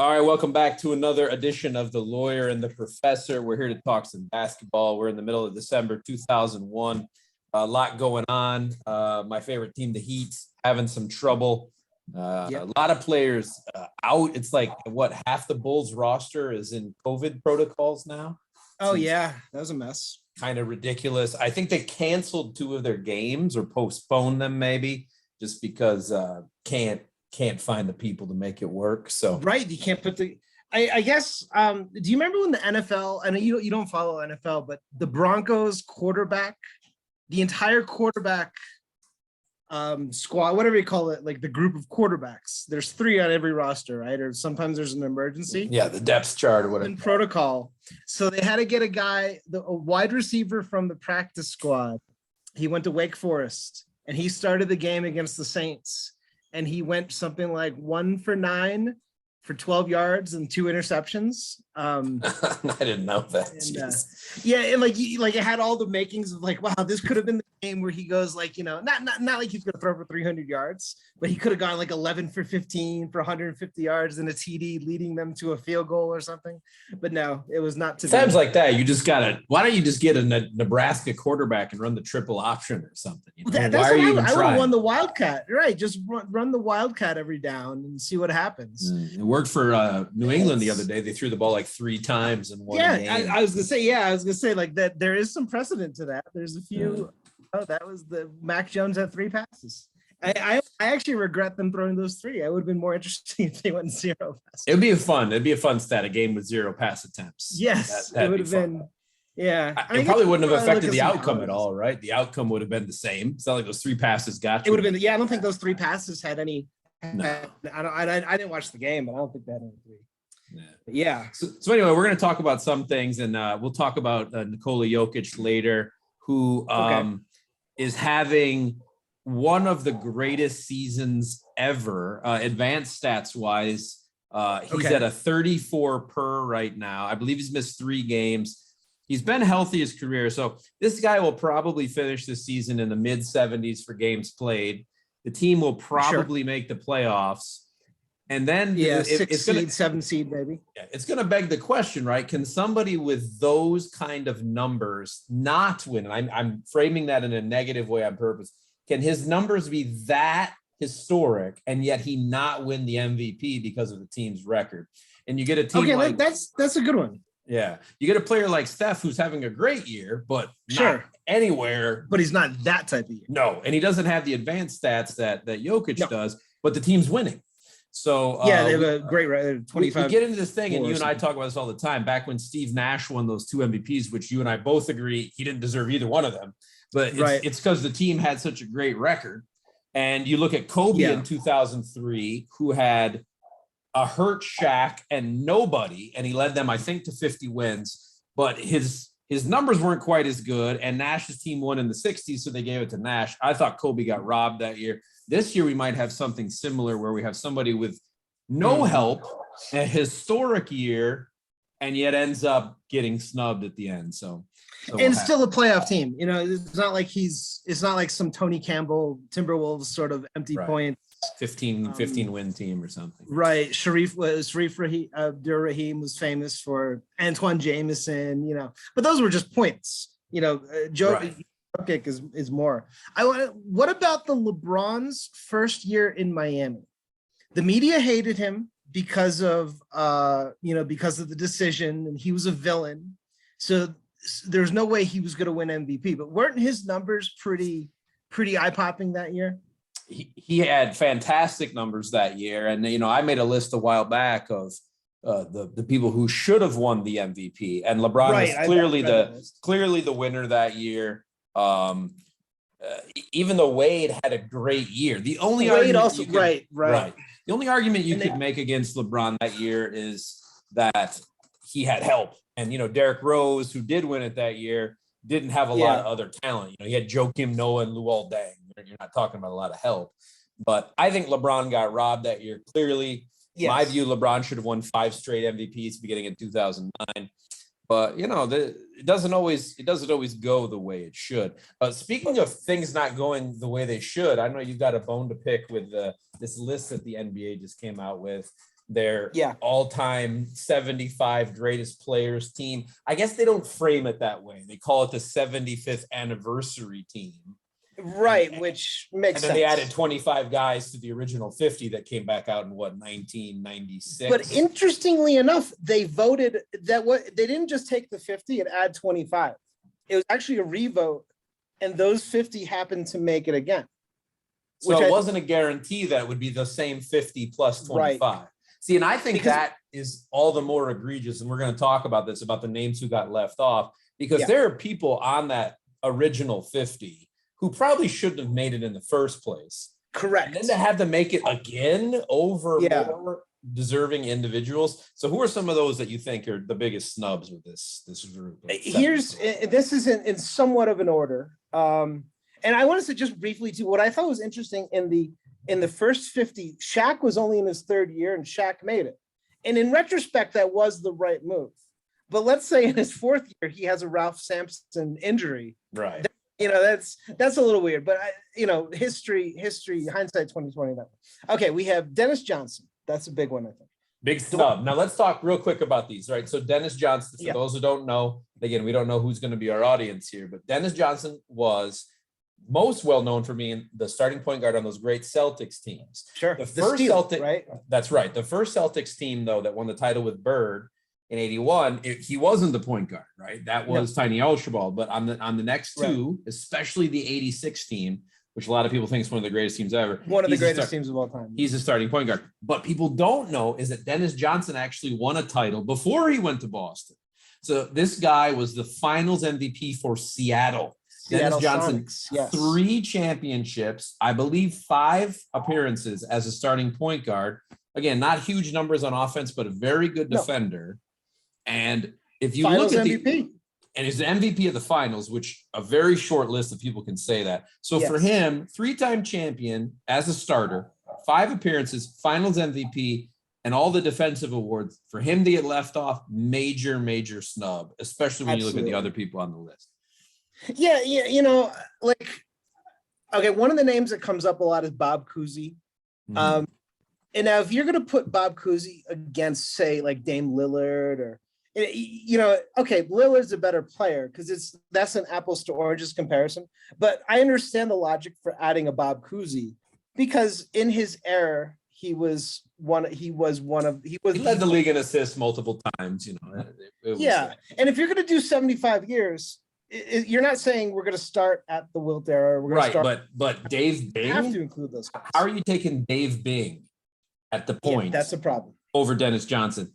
All right, welcome back to another edition of The Lawyer and the Professor. We're here to talk some basketball. We're in the middle of December 2001. A lot going on. My favorite team, the Heat, having some trouble. A lot of players out. It's like, half the Bulls roster is in COVID protocols now? Oh, yeah, that was a mess. Kind of ridiculous. I think they canceled 2 of their games or postponed them maybe just because can't find the people to make it work. So right, you can't put I guess do you remember when the NFL, I know you don't follow NFL, but the Broncos quarterback, the entire quarterback squad, whatever you call it, like the group of quarterbacks, there's 3 on every roster, right? Or sometimes there's an emergency. Yeah, the depth chart or whatever. In protocol. So they had to get a wide receiver from the practice squad. He went to Wake Forest and he started the game against the Saints. And he went something like 1 for 9 for 12 yards and 2 interceptions. I didn't know that. And like it had all the makings of like, wow, this could have been the game where he goes like, not like he's going to throw for 300 yards, but he could have gone like 11 for 15 for 150 yards and a TD leading them to a field goal or something. But no, it was not. Times like that, you just why don't you just get a Nebraska quarterback and run the triple option or something? That's why I would have won the Wildcat, right? Just run the Wildcat every down and see what happens. It worked for New England the other day. They threw the ball like 3 times in one game. I was gonna say like that. There is some precedent to that. There's a few. Oh, that was the Mac Jones had 3 passes. I actually regret them throwing those 3. I would have been more interesting if they went 0 passes. It'd be a fun stat, a game with 0 pass attempts. Yes, it would have been. Yeah, it probably wouldn't have affected the outcome at all, right? The outcome would have been the same. It's not like those 3 passes got you. It would have been. Yeah, I don't think those 3 passes had any. No. I didn't watch the game, but I don't think that had any 3. Yeah. So anyway, we're going to talk about some things, and we'll talk about Nikola Jokic later, who is having one of the greatest seasons ever, advanced stats wise. He's at a 34 per right now. I believe he's missed 3 games. He's been healthy his career. So this guy will probably finish the season in the mid 70s for games played. The team will probably make the playoffs. And then 6 seed, 7 seed, maybe. Yeah, it's going to beg the question, right? Can somebody with those kind of numbers not win? And I'm framing that in a negative way on purpose. Can his numbers be that historic and yet he not win the MVP because of the team's record? And you get a team like that's a good one. Yeah, you get a player like Steph who's having a great year, but not anywhere. But he's not that type of year. No, and he doesn't have the advanced stats that Jokic does. But the team's winning. So they have a great 25. We get into this thing, and you and I talk about this all the time. Back when Steve Nash won those 2 MVPs, which you and I both agree he didn't deserve either one of them, but it's because the team had such a great record. And you look at Kobe in 2003, who had a hurt Shaq and nobody, and he led them, I think, to 50 wins. But his numbers weren't quite as good, and Nash's team won in the 60s, so they gave it to Nash. I thought Kobe got robbed that year. This year, we might have something similar where we have somebody with no help, a historic year, and yet ends up getting snubbed at the end. So and still a playoff team. It's not like some Tony Campbell Timberwolves sort of empty points. 15 win team or something. Right. Sharif Abdur-Rahim was famous for Antoine Jameson, but those were just points. Jokic is more. What about the LeBron's first year in Miami? The media hated him because of the decision, and he was a villain. So there's no way he was going to win MVP, but weren't his numbers pretty eye-popping that year? He had fantastic numbers that year. And, I made a list a while back of the people who should have won the MVP. And LeBron was clearly the winner that year. Even though Wade had a great year. The only argument The only argument you could make against LeBron that year is that he had help. And, Derrick Rose, who did win it that year, didn't have a lot of other talent. He had Joakim Noah and Luol Deng. You're not talking about a lot of help. But I think LeBron got robbed that year. Clearly, in my view, LeBron should have won 5 straight MVPs beginning in 2009. But it doesn't always go the way it should. Speaking of things not going the way they should, I know you've got a bone to pick with this list that the NBA just came out with. their all-time 75 greatest players team. I guess they don't frame it that way. They call it the 75th anniversary team. Right, which makes sense. And then they added 25 guys to the original 50 that came back out in 1996. But interestingly enough, they voted that they didn't just take the 50 and add 25. It was actually a revote, and those 50 happened to make it again. So it wasn't a guarantee that it would be the same 50 plus 25. Right. See, and I think that is all the more egregious, and we're going to talk about this, about the names who got left off, because there are people on that original 50 who probably shouldn't have made it in the first place. Correct. And then to have to make it again over more deserving individuals. So who are some of those that you think are the biggest snubs with this group? This is in somewhat of an order. And I want to say just briefly too, what I thought was interesting in the first 50, Shaq was only in his third year and Shaq made it. And in retrospect, that was the right move. But let's say in his fourth year, he has a Ralph Sampson injury. Right. That's a little weird, but history, hindsight 2020. Okay, we have Dennis Johnson. That's a big one, I think. Big snub. Now let's talk real quick about these, right? So Dennis Johnson, for those who don't know, again, we don't know who's going to be our audience here, but Dennis Johnson was most well known for being the starting point guard on those great Celtics teams. Sure. The first Celtics, right? That's right. The first Celtics team, though, that won the title with Bird in 81, he wasn't the point guard, right? That was Tiny Archibald. But on the next two, especially the 86 team, which a lot of people think is one of the greatest teams ever. One of the greatest teams of all time. He's a starting point guard. But people don't know is that Dennis Johnson actually won a title before he went to Boston. So this guy was the finals MVP for Seattle. Dennis Johnson, Sonics, 3 championships, I believe 5 appearances as a starting point guard. Again, not huge numbers on offense, but a very good defender. And if you finals look at MVP. And he's the MVP of the finals, which a very short list of people can say that. So for him, 3-time champion as a starter, 5 appearances, finals MVP, and all the defensive awards, for him to get left off, major snub, especially when you look at the other people on the list. Yeah, one of the names that comes up a lot is Bob Cousy. And now if you're going to put Bob Cousy against, say, like Dame Lillard or, Lillard's a better player because that's an apples to oranges comparison. But I understand the logic for adding a Bob Cousy because in his era, he led the league in assists multiple times, And if you're going to do 75 years, you're not saying we're going to start at the Wilt era. We're going to start, but Dave Bing, you have to include those guys. How are you taking Dave Bing at the point? That's a problem. Over Dennis Johnson.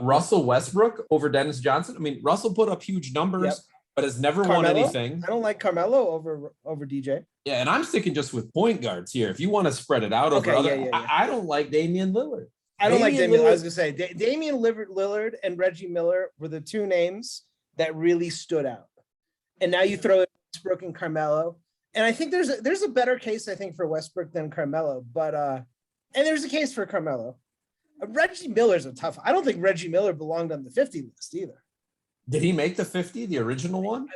Russell Westbrook over Dennis Johnson. I mean, Russell put up huge numbers, but has never won anything. I don't like Carmelo over DJ. Yeah, and I'm sticking just with point guards here. If you want to spread it out over other, I don't like Damian Lillard. I don't like Damian. I was going to say Damian Lillard and Reggie Miller were the 2 names that really stood out. And now you throw in Westbrook and Carmelo. And I think there's a better case, I think, for Westbrook than Carmelo. But and there's a case for Carmelo. Reggie Miller's a tough. I don't think Reggie Miller belonged on the 50 list either. Did he make the 50, the original one?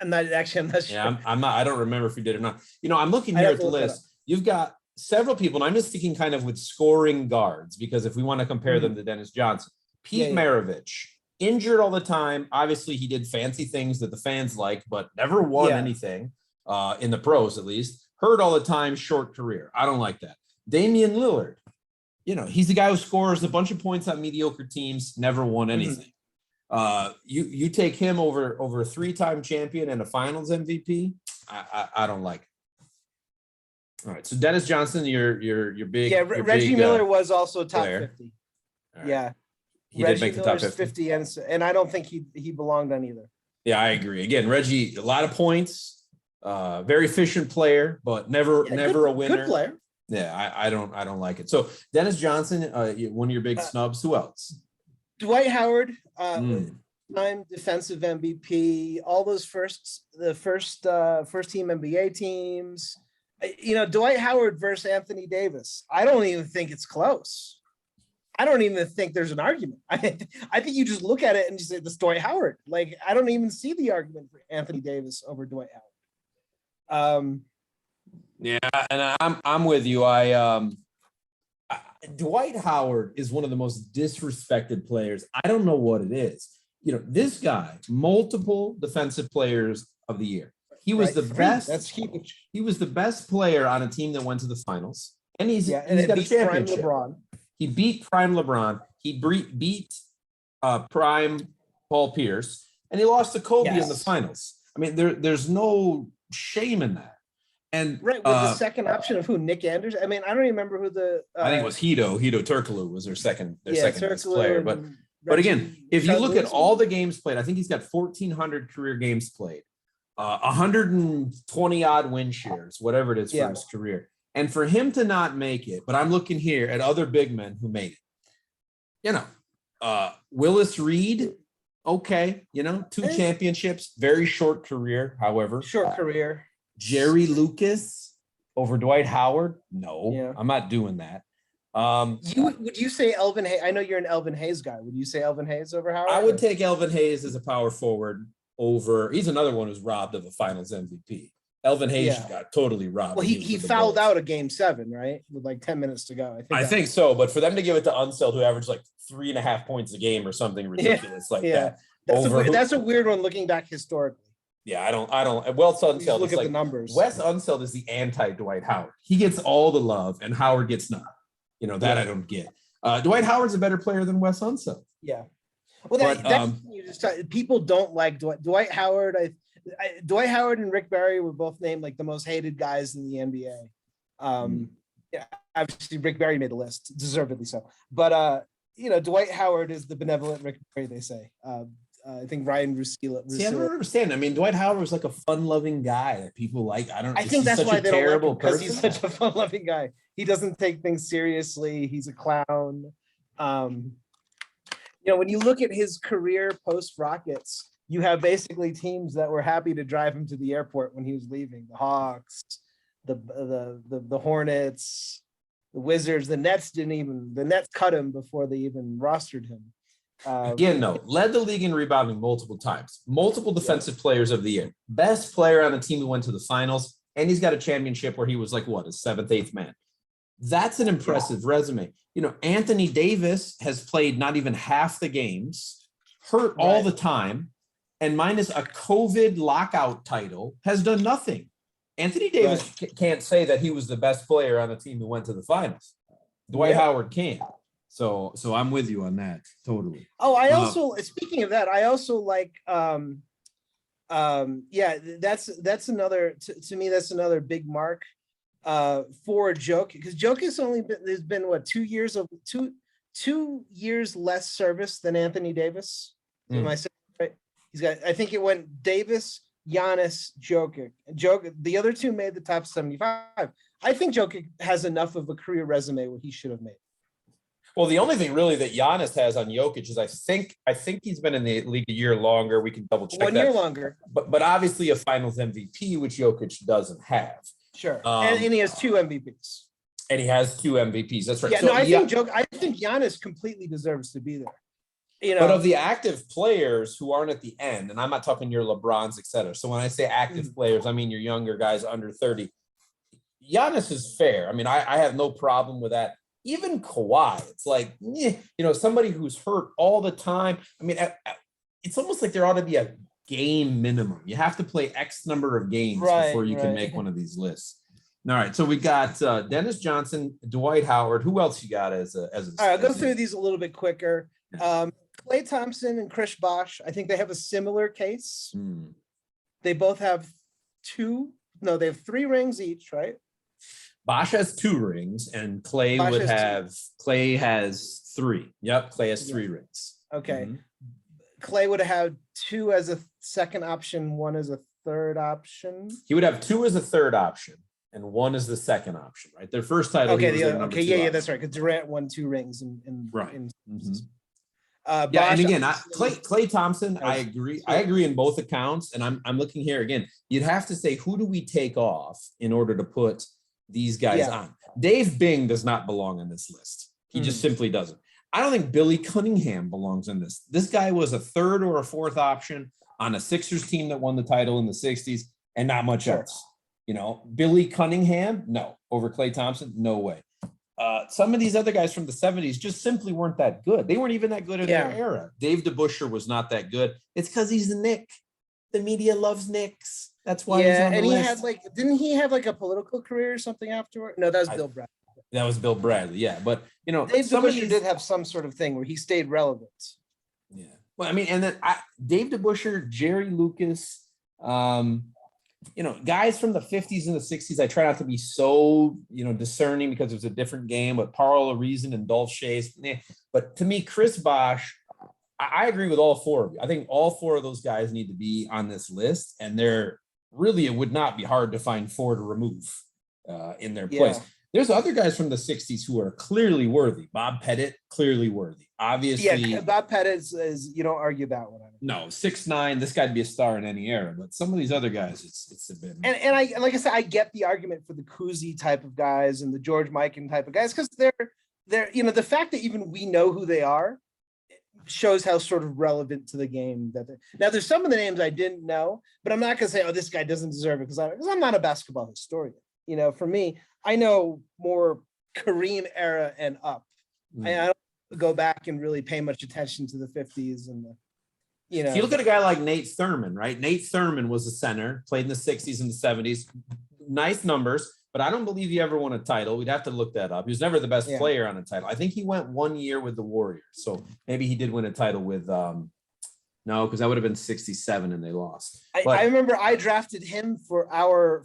I'm not sure. Yeah, I'm not. I don't remember if he did or not. I'm looking here at the list. You've got several people, and I'm just sticking kind of with scoring guards because if we want to compare them to Dennis Johnson, Pete Maravich, injured all the time. Obviously, he did fancy things that the fans like, but never won anything in the pros, at least. Hurt all the time, short career. I don't like that. Damian Lillard, he's the guy who scores a bunch of points on mediocre teams, never won anything. You take him over a 3-time champion and a finals MVP. I don't like it. All right, so Dennis Johnson, you're big. Yeah, Reggie Miller was also top player. 50. Right. Yeah, he did make the top 50, and I don't think he belonged on either. Yeah, I agree. Again, Reggie, a lot of points, very efficient player, but never a winner. Good player. Yeah, I don't like it. So Dennis Johnson, one of your big snubs. Who else? Dwight Howard, time defensive MVP, all those first team NBA teams. Dwight Howard versus Anthony Davis. I don't even think it's close. I don't even think there's an argument. I think you just look at it and you say, this Dwight Howard. Like, I don't even see the argument for Anthony Davis over Dwight Howard. Yeah, and I'm with you. I Dwight Howard is one of the most disrespected players. I don't know what it is. This guy, multiple defensive players of the year. He was the best. That's huge. He was the best player on a team that went to the finals. And he's got a Prime championship. LeBron. He beat Prime LeBron. He beat Prime Paul Pierce. And he lost to Kobe in the finals. I mean, there's no shame in that. And with the second option of who? Nick Anderson? I mean, I don't even remember who the I think it was Hedo Turkoglu was their second best player. But again, if you look at all the games played, I think he's got 1,400 career games played, 120 odd win shares, whatever it is for his career. And for him to not make it, but I'm looking here at other big men who made it. Willis Reed, okay, 2 championships, very short career, however. Short career. Jerry Lucas over Dwight Howard? No, I'm not doing that. Would you say Elvin Hayes? I know you're an Elvin Hayes guy. Would you say Elvin Hayes over Howard? I would take Elvin Hayes as a power forward over. He's another one who's robbed of a Finals MVP. Elvin Hayes got totally robbed. Well, he fouled out a game 7, right, with like 10 minutes to go. I think so. But for them to give it to Unseld, who averaged like 3.5 points a game or something ridiculous that. That's a weird one looking back historically. Yeah, I don't. Wes Unseld. Look at the numbers. Wes Unseld is the anti-Dwight Howard. He gets all the love, and Howard gets none. That I don't get. Dwight Howard's a better player than Wes Unseld. Yeah. Well, people don't like Dwight Howard. Dwight Howard and Rick Barry were both named like the most hated guys in the NBA. Yeah, obviously Rick Barry made the list, deservedly so. But Dwight Howard is the benevolent Rick Barry, they say. I think Ryan Russillo. See, I don't understand. I mean, Dwight Howard was like a fun-loving guy that people like. I think that's why they don't like him, because he's such a fun-loving guy. He doesn't take things seriously. He's a clown. When you look at his career post Rockets, you have basically teams that were happy to drive him to the airport when he was leaving. The Hawks, the Hornets, the Wizards. The Nets cut him before they even rostered him. Again, led the league in rebounding multiple times, multiple defensive players of the year, best player on the team who went to the finals, and he's got a championship where he was like, what, a 7th, 8th man. That's an impressive resume. Anthony Davis has played not even half the games, hurt all the time, and minus a COVID lockout title, has done nothing. Anthony Davis can't say that he was the best player on the team who went to the finals. Dwight Howard can. So I'm with you on that totally. Oh, I also speaking of that, I also like that's another to me, that's another big mark for Jokic, because Jokic has been what, 2 years of two years less service than Anthony Davis. Am I saying right? He's got, I think it went Davis, Giannis, Jokic. The other two made the top 75. I think Jokic has enough of a career resume where he should have made. Well, the only thing really that Giannis has on Jokic is I think he's been in the league a year longer. We can double check that. 1 year longer. But obviously a Finals MVP, which Jokic doesn't have. Sure. And he has 2 MVPs. And he has 2 MVPs. That's right. Yeah, so, I think Giannis completely deserves to be there. But of the active players who aren't at the end, and I'm not talking your LeBrons, et cetera. So when I say active players, I mean your younger guys under 30. Giannis is fair. I mean, I have no problem with that. Even Kawhi, it's like, somebody who's hurt all the time. I mean, it's almost like there ought to be a game minimum. You have to play X number of games before you can make one of these lists. All right, so we got Dennis Johnson, Dwight Howard. Who else you got as a? All right, I'll go through these a little bit quicker. Klay Thompson and Chris Bosh, I think they have a similar case. They both have 3 rings each, right? Bosh has 2 rings, and Klay Klay has 3. Yep, Klay has 3 rings. Okay. Klay would have 2 as a second option, 1 as a third option. He would have 2 as a third option, and 1 as the second option, right? Their first title. Okay, that's right. Because Durant won 2 rings right. Bosh, and again, Klay Thompson, I agree in both accounts, and I'm looking here again. You'd have to say, who do we take off in order to put these guys on? Dave Bing does not belong on this list. He just simply doesn't. I don't think Billy Cunningham belongs in this. This guy was a 3rd or a 4th option on a Sixers team that won the title in the 60s, and not much else. Billy Cunningham, no. Over Klay Thompson, no way. some of these other guys from the 70s just simply weren't that good. They weren't even that good in their era. Dave DeBusschere was not that good. It's because he's a Knick. The media loves Knicks. That's why he's on the list. He had like, didn't he have like a political career or something afterward? No, that was Bill Bradley. That was Bill Bradley, yeah. But, you know, Dave DeBusschere did have some sort of thing where he stayed relevant. Yeah. Well, I mean, and then Dave DeBusschere, Jerry Lucas, you know, guys from the 50s and the 60s, I try not to be so, you know, discerning because it was a different game, but Parle Reason and Dolph Chase. But to me, Chris Bosh, I agree with all four of you. I think all four of those guys need to be on this list, and they're really, it would not be hard to find four to remove in their place. There's other guys from the 60s who are clearly worthy. Bob Pettit, clearly worthy. Obviously. Yeah, Bob Pettit is you don't argue that one. No, 6'9", this guy'd be a star in any era, but some of these other guys, it's a bit. And I, like I said, I get the argument for the Cousy type of guys and the George Mikan type of guys, because they're, you know, the fact that even we know who they are shows how sort of relevant to the game that now there's some of the names I didn't know, but I'm not gonna say, oh, this guy doesn't deserve it, because I'm not a basketball historian. You know, for me, I know more Kareem era and up. I don't go back and really pay much attention to the 50s and the, you know. If you look at a guy like Nate Thurman, right? Nate Thurman was a center, played in the 60s and the 70s. Nice numbers, but I don't believe he ever won a title. We'd have to look that up. He was never the best player on a title. I think he went 1 year with the Warriors. So maybe he did win a title with no, because that would have been 67 and they lost. I remember I drafted him for our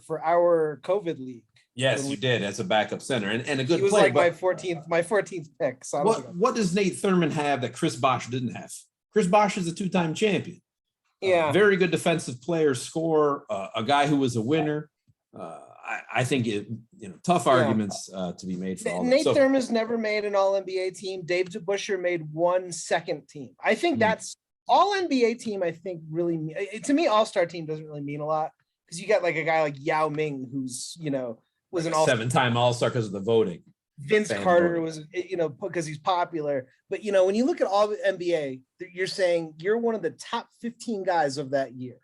COVID league. Yes, you did, as a backup center and a good player. He was like my 14th pick. So what does Nate Thurman have that Chris Bosh didn't have? Chris Bosh is a two-time champion. Yeah. Very good defensive player, scorer, a guy who was a winner. I think tough arguments to be made for all Nate Thurman's never made an all-NBA team. Dave DeBusschere made one second team. I think that's all-NBA team. I think really, to me, all-star team doesn't really mean a lot, because you got like a guy like Yao Ming, who's, you know, was an seven-time all-star because of the voting. Vince Carter was, you know, because he's popular. But, you know, when you look at all the NBA, you're saying you're one of the top 15 guys of that year.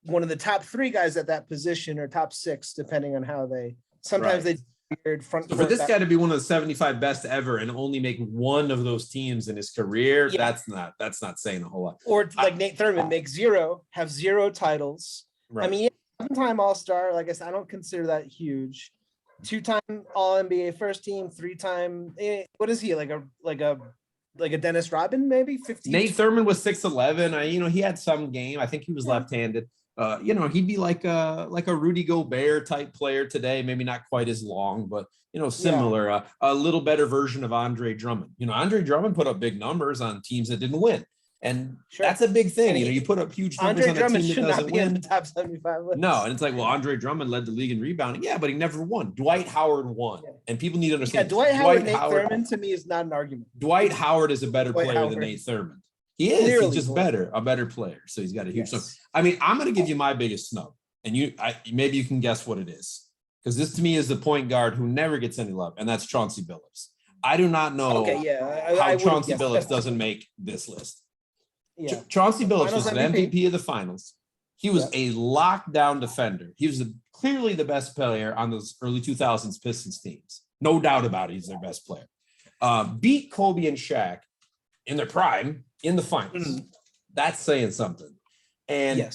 One of the top 3 guys at that position, or top 6, depending on how they, sometimes they weird front. So for this guy to be one of the 75 best ever and only make one of those teams in his career, that's not saying a whole lot. Or like Nate Thurman, make 0, have 0 titles. Right. I mean, 7-time All-Star, like I said, I don't consider that huge. 2-time All-NBA first team, 3-time, what is he, like a Dennis Rodman, maybe 15? Nate Thurman was 6'11". You know, he had some game. I think he was left-handed. You know, he'd be like a Rudy Gobert type player today, maybe not quite as long, but, you know, similar, a little better version of Andre Drummond. You know, Andre Drummond put up big numbers on teams that didn't win. And that's a big thing. You know, you put up huge numbers on a team that doesn't win. The top 75 list. No, and it's like, well, Andre Drummond led the league in rebounding. Yeah, but he never won. Dwight Howard won. And people need to understand. Yeah, Dwight Howard, Nate Thurman, to me, is not an argument. Dwight Howard is a better player than Nate Thurman. He is. Clearly he's just a better player. So he's got a huge snub. I mean, I'm going to give you my biggest snub. And maybe you can guess what it is. Because this, to me, is the point guard who never gets any love. And that's Chauncey Billups. I do not know how Chauncey Billups doesn't make this list. Yeah. Chauncey Billups was an MVP of the finals. He was a lockdown defender. He was clearly the best player on those early 2000s Pistons teams. No doubt about it. He's their best player. Beat Kobe and Shaq in their prime in the finals. That's saying something. And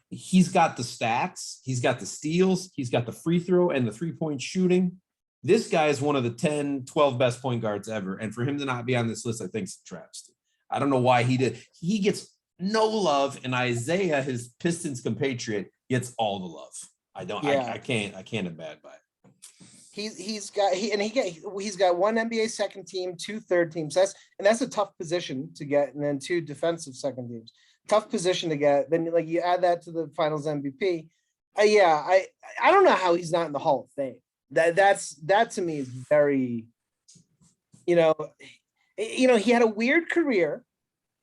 he's got the stats. He's got the steals. He's got the free throw and the three-point shooting. This guy is one of the 10, 12 best point guards ever. And for him to not be on this list, I think is a travesty. I don't know why he did. He gets no love, and Isaiah, his Pistons compatriot, gets all the love. I can't abide by it. He's got one NBA second team, 2 third teams. That's a tough position to get, and then 2 defensive second teams. Tough position to get. Then like you add that to the Finals MVP. I don't know how he's not in the Hall of Fame. That to me is very, you know, he had a weird career,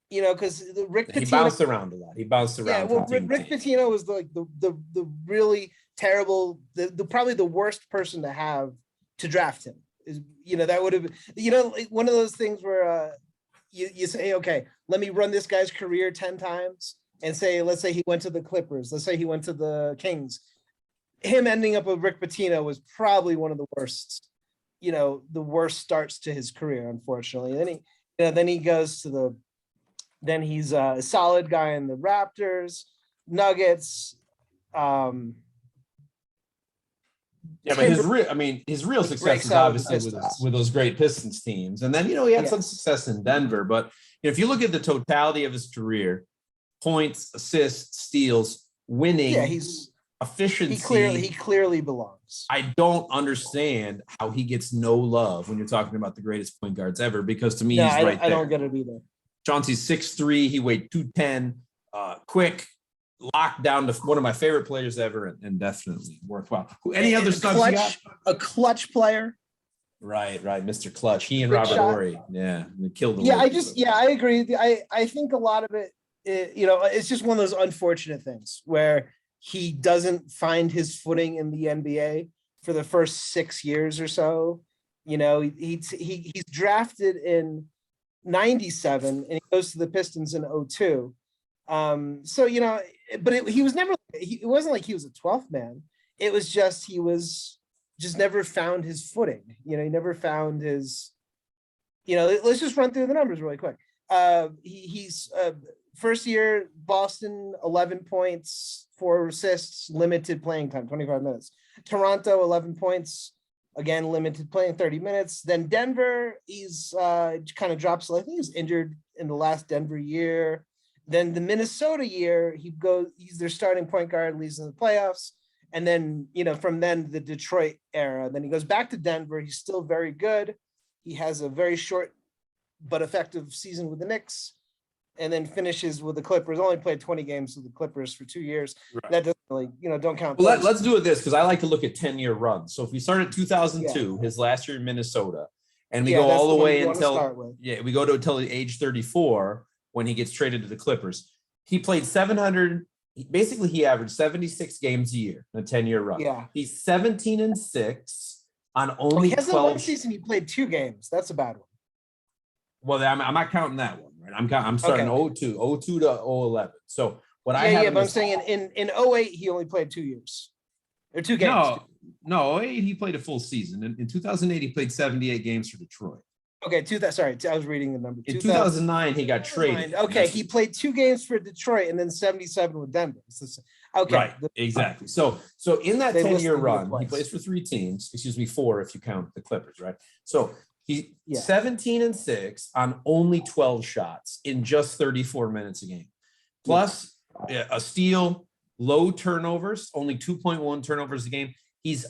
you know, because Rick Pitino, he bounced around a lot. He bounced around. Yeah, well, Rick Pitino was like the really terrible, the probably the worst person to have to draft him. Is, you know, that would have, you know, like one of those things where you say, okay, let me run this guy's career 10 times and say, let's say he went to the Clippers, let's say he went to the Kings. Him ending up with Rick Pitino was probably one of the worst the worst starts to his career, unfortunately. Then he goes to then he's a solid guy in the Raptors, Nuggets. Yeah, but his real success is obviously with those great Pistons teams. And then, he had some success in Denver. But if you look at the totality of his career, points, assists, steals, winning, efficiency. He clearly belongs. I don't understand how he gets no love when you're talking about the greatest point guards ever, because to me, he's right there. I don't get it either. Chauncey's 6'3", he weighed 210, quick, locked down to one of my favorite players ever, and definitely worthwhile. Any other stuff you got? A clutch player. Right, Mr. Clutch. He and Robert Horry, they killed the. Yeah, I agree. I think a lot of it, it's just one of those unfortunate things where he doesn't find his footing in the NBA for the first 6 years or so. He's drafted in 97 and he goes to the Pistons in 02. But he was never, it wasn't like he was a 12th man. It was just, he was just never found his footing. He never found his, let's just run through the numbers really quick. He's first year, Boston, 11 points, 4 assists, limited playing time, 25 minutes. Toronto, 11 points, again, limited playing, 30 minutes. Then Denver, he's kind of drops. I think he was injured in the last Denver year. Then the Minnesota year, he's their starting point guard, leads in the playoffs. And then, from then the Detroit era, then he goes back to Denver. He's still very good. He has a very short but effective season with the Knicks, and then finishes with the Clippers. Only played 20 games with the Clippers for 2 years. Right. That doesn't really, don't count. Well, let's do it this, because I like to look at 10-year runs. So if we start at 2002, his last year in Minnesota, and we go all the way until we go to until age 34 when he gets traded to the Clippers. He played 700. Basically, he averaged 76 games a year in a 10-year run. Yeah, he's 17-6 on only. He has 12. One season he played 2 games. That's a bad one. Well, I'm not counting that one, right? I'm starting 02 to 011. So what I have. Yeah, but I'm saying in 08 he only played 2 years or 2 games. No, 08 he played a full season. In 2008 he played 78 games for Detroit. Okay, sorry, I was reading the number. In 2009 he got traded. Okay, he played 2 games for Detroit and then 77 with Denver. Okay, right, exactly. So in that 10-year run, he plays for 3 teams. 4 if you count the Clippers, right? So he's 17-6 on only 12 shots in just 34 minutes a game, plus a steal, low turnovers, only 2.1 turnovers a game. He's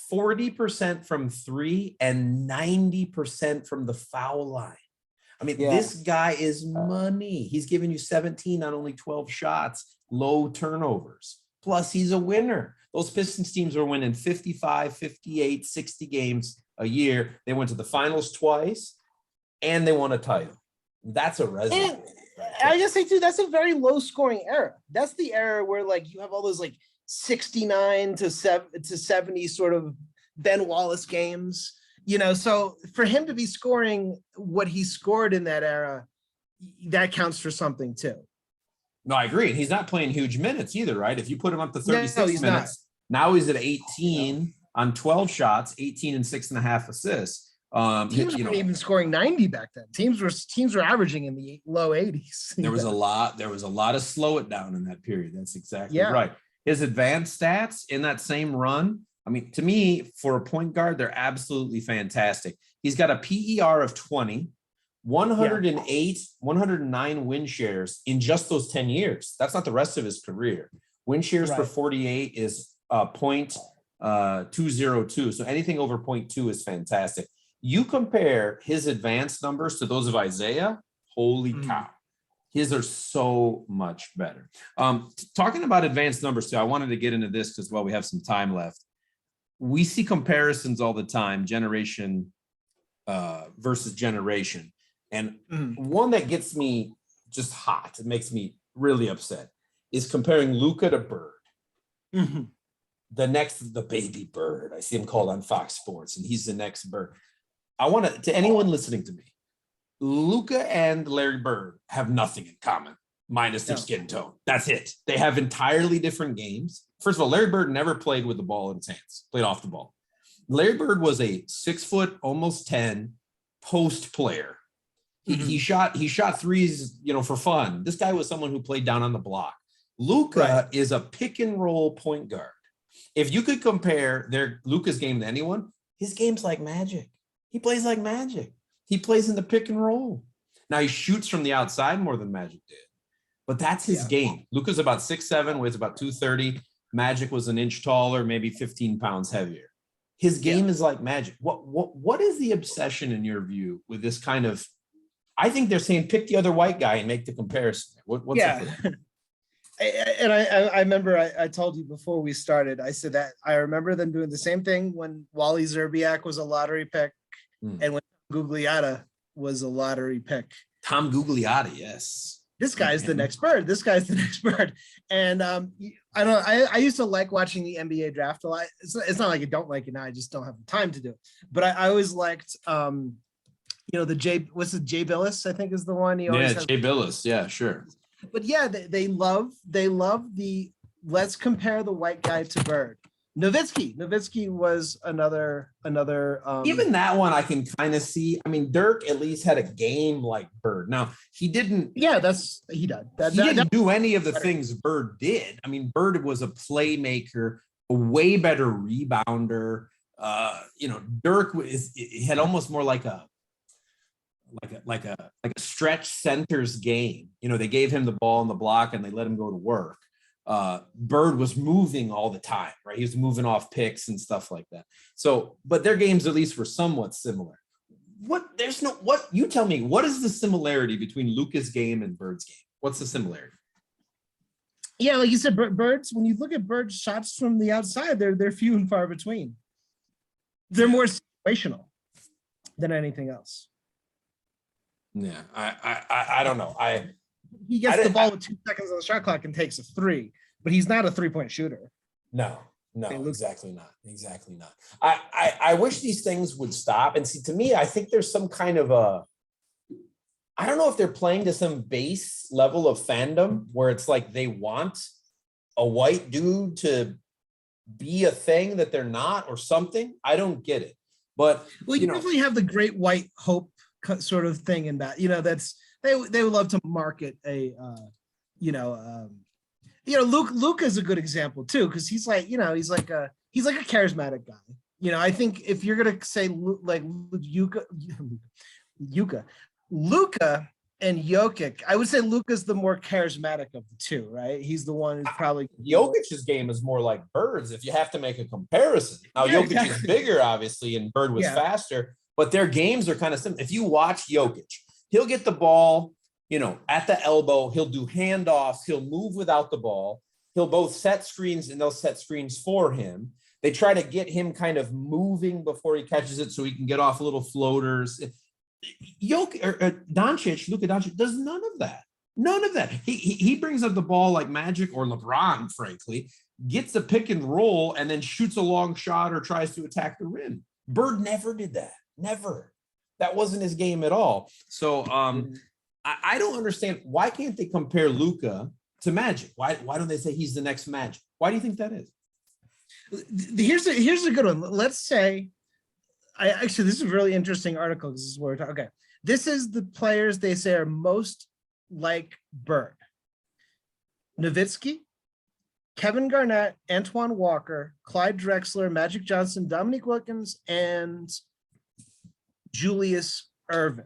40% from 3 and 90% from the foul line. I mean, this guy is money. He's giving you 17 on only 12 shots, low turnovers. Plus, he's a winner. Those Pistons teams were winning 55, 58, 60 games a year. They went to the finals twice, and they won a title. That's a resume. And I just say, too, that's a very low-scoring era. That's the era where, you have all those, 69 to 70 sort of Ben Wallace games, so for him to be scoring what he scored in that era, that counts for something too. No, I agree. And he's not playing huge minutes either, right? If you put him up to 36 minutes, now he's at 18 on 12 shots, 18 and 6.5 assists. Teams weren't even scoring 90 back then. Teams were averaging in the low 80s. There was a lot of slow it down in that period. That's exactly right. His advanced stats in that same run, I mean, to me, for a point guard, they're absolutely fantastic. He's got a PER of 20, 108, 109 win shares in just those 10 years. That's not the rest of his career. Win shares per 48 is 0.202. So anything over 0.2 is fantastic. You compare his advanced numbers to those of Isaiah, holy cow. His are so much better. Talking about advanced numbers too, I wanted to get into this because, we have some time left. We see comparisons all the time, generation versus generation. And one that gets me just hot, it makes me really upset, is comparing Luka to Bird. The baby Bird. I see him called on Fox Sports, and he's the next Bird. I want to anyone listening to me, Luka and Larry Bird have nothing in common, minus their skin tone. That's it. They have entirely different games. First of all, Larry Bird never played with the ball in his hands, played off the ball. Larry Bird was a 6 foot, almost 10 post player. He shot threes, for fun. This guy was someone who played down on the block. Luka is a pick and roll point guard. If you could compare Luka's game to anyone, his game's like magic. He plays like magic. He plays in the pick and roll. Now he shoots from the outside more than Magic did, but that's his game. Luka's about 6'7", weighs about 230. Magic was an inch taller, maybe 15 pounds heavier. His game is like magic. What is the obsession in your view with this kind of? I think they're saying pick the other white guy and make the comparison. What's up with that? And I remember I told you before we started, I said that I remember them doing the same thing when Wally Szczerbiak was a lottery pick and when Gugliotta was a lottery pick. Tom Gugliotta, yes. This guy's the next Bird. This guy's the next Bird. And I used to like watching the NBA draft a lot. It's not like I don't like it now. I just don't have the time to do it. But I always liked, the Jay Billis, I think is the one. Jay Billis. Yeah, sure. But yeah, they love the let's compare the white guy to Bird. Nowitzki was another even that one I can kind of see. I mean, Dirk at least had a game like Bird. Now he didn't. Yeah, he did. He didn't do any of the things Bird did. I mean, Bird was a playmaker, a way better rebounder. Dirk had almost more like a stretch center's game. They gave him the ball on the block and they let him go to work. Bird was moving all the time, right? He was moving off picks and stuff like that. So, but their games at least were somewhat similar. You tell me, what is the similarity between Luka's game and Bird's game? What's the similarity? Yeah, like you said, Bird's, when you look at Bird's shots from the outside, they're few and far between. They're more situational than anything else. Yeah, I don't know. He gets the ball with 2 seconds on the shot clock and takes a three, but he's not a 3-point shooter. No, exactly not. I wish these things would stop. And see, to me, I think there's some kind of I don't know if they're playing to some base level of fandom where it's like they want a white dude to be a thing that they're not or something. I don't get it. But you definitely have the great white hope sort of thing in that, that's they would love to market a Luke is a good example too, because he's like a charismatic guy. I think if you're gonna say like Luka and Jokic, I would say Luka's the more charismatic of the two, right? He's the one who's probably Jokic's game is more like Bird's if you have to make a comparison. Now Jokic is bigger, obviously, and Bird was faster. But their games are kind of similar. If you watch Jokic, he'll get the ball, at the elbow. He'll do handoffs. He'll move without the ball. He'll both set screens and they'll set screens for him. They try to get him kind of moving before he catches it so he can get off little floaters. Luka Doncic does none of that. None of that. He brings up the ball like Magic or LeBron, frankly, gets the pick and roll and then shoots a long shot or tries to attack the rim. Bird never did that. Never. That wasn't his game at all. So I don't understand. Why can't they compare Luka to Magic? Why don't they say he's the next Magic? Why do you think that is? Here's a good one. Let's say, this is a really interesting article. This is where we're talking. Okay. This is the players they say are most like Bird. Nowitzki, Kevin Garnett, Antoine Walker, Clyde Drexler, Magic Johnson, Dominique Wilkins, and Julius Erving.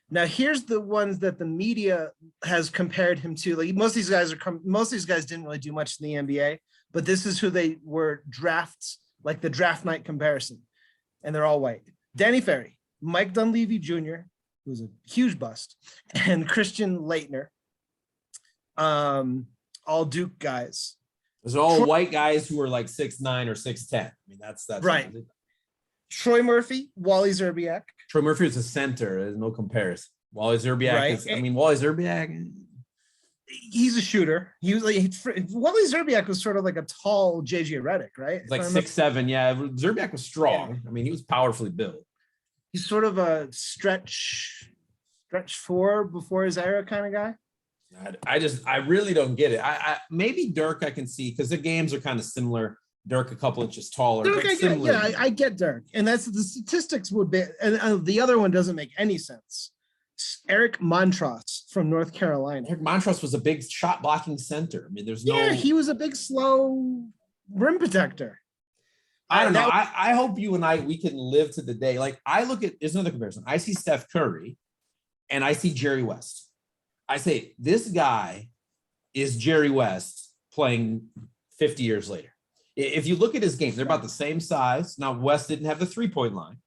Now, here's the ones that the media has compared him to. Like most of these guys didn't really do much in the NBA, but this is who they were drafts, like the draft night comparison, and they're all white. Danny Ferry, Mike Dunleavy Jr., who's a huge bust, and Christian Laettner, all Duke guys. Those are all white guys who are like 6'9" or 6'10". I mean, that's right. Troy Murphy, Wally Szczerbiak. Troy Murphy is a center. There's no comparison. Wally Szczerbiak Wally Szczerbiak. He's a shooter. He was Wally Szczerbiak was sort of like a tall JJ Redick, right? Like 6'7". Yeah, Szczerbiak was strong. Yeah. I mean, he was powerfully built. He's sort of a stretch 4 before his era kind of guy. I really don't get it. I maybe Dirk I can see because the games are kind of similar. Dirk a couple inches taller. Dirk, I get Dirk, and that's the statistics would be, and the other one doesn't make any sense. Eric Montross from North Carolina. Eric Montross was a big shot blocking center. I mean, there's no. Yeah, he was a big slow rim protector. I don't know. I hope you and we can live to the day. Like I look at, there's another comparison. I see Steph Curry and I see Jerry West. I say, this guy is Jerry West playing 50 years later. If you look at his games, they're about the same size. Now, West didn't have the 3-point line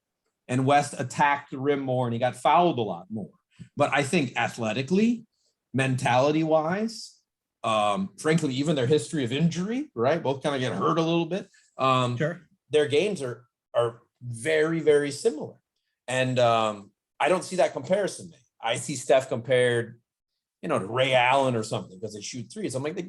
and West attacked the rim more and he got fouled a lot more. But I think athletically, mentality wise, frankly, even their history of injury, right? Both kind of get hurt a little bit. Sure. Their games are very, very similar. And I don't see that comparison. I see Steph compared, to Ray Allen or something because they shoot threes. I'm like, their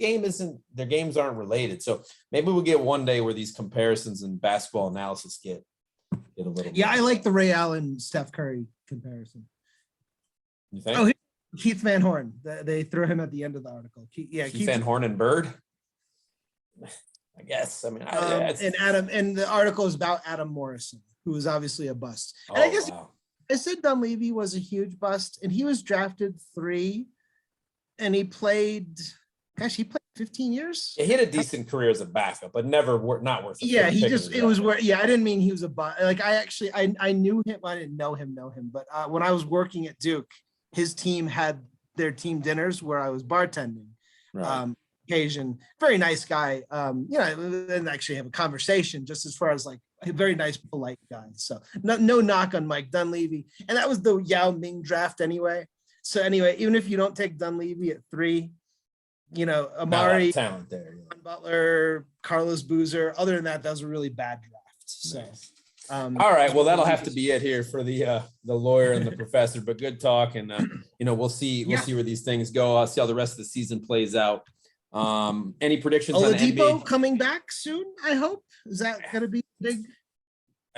games aren't related. So maybe we'll get one day where these comparisons and basketball analysis get a little. Yeah, I like the Ray Allen Steph Curry comparison. You think? Oh, Keith Van Horn. They threw him at the end of the article. Keith Van Horn and Bird. I guess. I mean, and the article is about Adam Morrison, who was obviously a bust. And I guess I said Dunleavy was a huge bust, and he was drafted 3, and he played 15 years. Yeah, he had a decent career as a backup, but not worth. Yeah, I didn't mean he was a bust. Like I knew him. I didn't know him, but when I was working at Duke, his team had their team dinners where I was bartending. Right. Occasion, very nice guy. And actually have a conversation just as far as like a very nice, polite guy. So no knock on Mike Dunleavy. And that was the Yao Ming draft anyway. So anyway, even if you don't take Dunleavy at 3, Amari, talent there, Butler, Carlos Boozer. Other than that was a really bad draft. So. Nice. All right. Well, that'll have to be it here for the lawyer and the professor. But good talk, and we'll see where these things go. I'll see how the rest of the season plays out. Any predictions on Oladipo coming back soon? I hope. Is that going to be big?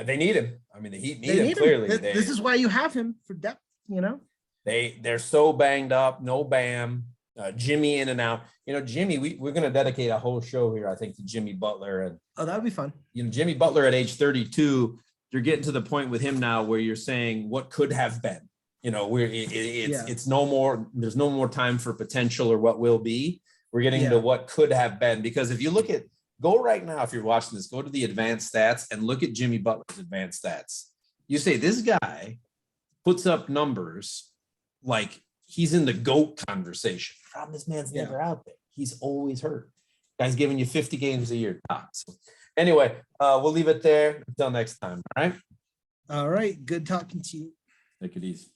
They need him. I mean, the Heat need him clearly. This is why you have him for depth. They're so banged up. No Bam. Jimmy in and out. Jimmy. We're going to dedicate a whole show here, I think, to Jimmy Butler. And that would be fun. Jimmy Butler at age 32. You're getting to the point with him now where you're saying what could have been. It's no more. There's no more time for potential or what will be. We're getting to what could have been, because if you go right now, if you're watching this, go to the advanced stats and look at Jimmy Butler's advanced stats. You say this guy puts up numbers like he's in the GOAT conversation. Problem, this man's never out there. He's always hurt. Guy's giving you 50 games a year tops. So anyway, we'll leave it there. Until next time. All right. All right. Good talking to you. Take it easy.